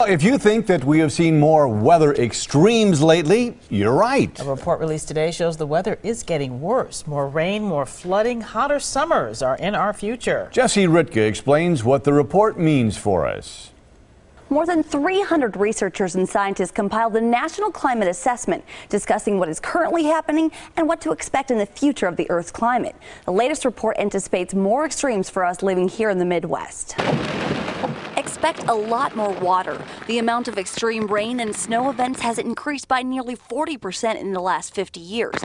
If you think that we have seen more weather extremes lately, you're right. A report released today shows the weather is getting worse. More rain, more flooding, hotter summers are in our future. Jesse Ritka explains what the report means for us. More than 300 researchers and scientists compiled the National Climate Assessment, discussing what is currently happening and what to expect in the future of the Earth's climate. The latest report anticipates more extremes for us living here in the Midwest. Expect a lot more water. The amount of extreme rain and snow events has increased by nearly 40% in the last 50 years.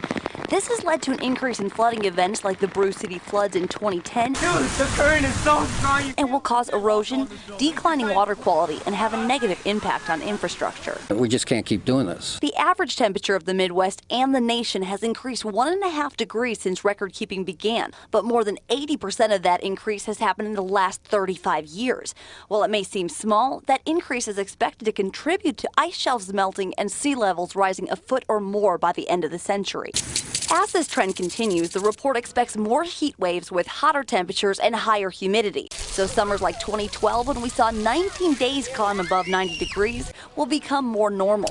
This has led to an increase in flooding events like the Brew City floods in 2010. Dude, the current is so strong. And will cause erosion, declining water quality, and have a negative impact on infrastructure. We just can't keep doing this. The average temperature of the Midwest and the nation has increased 1.5 degrees since record keeping began, but more than 80% of that increase has happened in the last 35 years. While it may seem small, that increase is expected to contribute to ice shelves melting and sea levels rising a foot or more by the end of the century. As this trend continues, the report expects more heat waves with hotter temperatures and higher humidity. So summers like 2012, when we saw 19 days climb above 90 degrees, will become more normal.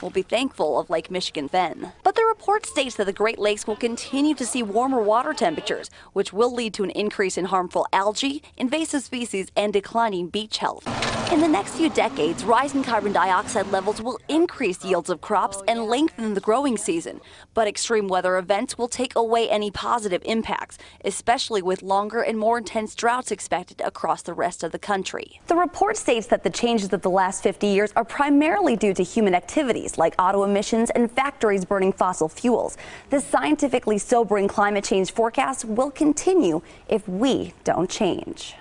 We'll be thankful of Lake Michigan then. But the report states that the Great Lakes will continue to see warmer water temperatures, which will lead to an increase in harmful algae, invasive species, and declining beach health. In the next few decades, rising carbon dioxide levels will increase yields of crops and lengthen the growing season. But extreme weather events will take away any positive impacts, especially with longer and more intense droughts expected across the rest of the country. The report states that the changes of the last 50 years are primarily due to human activities like auto emissions and factories burning fossil fuels. This scientifically sobering climate change forecast will continue if we don't change.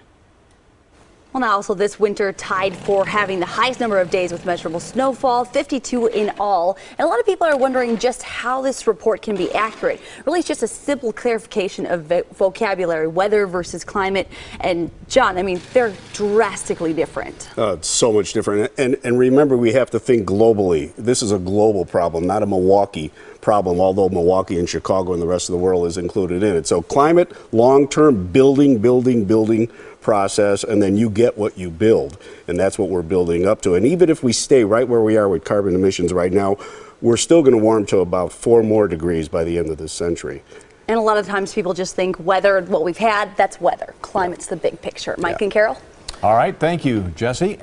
Well, now also this winter tied for having the highest number of days with measurable snowfall, 52 in all. And a lot of people are wondering just how this report can be accurate. Really, it's just a simple clarification of vocabulary, weather versus climate. And John, I mean, they're drastically different. It's so much different. And remember, we have to think globally. This is a global problem, not a Milwaukee problem, although Milwaukee and Chicago and the rest of the world is included in it. So climate, long-term building process, and then you get what you build, and that's what we're building up to. And even if we stay right where we are with carbon emissions right now, we're still going to warm to about 4 more degrees by the end of this century. And a lot of times people just think weather, what we've had, that's weather. Climate's the big picture. Mike and Carol? All right, thank you, Jesse.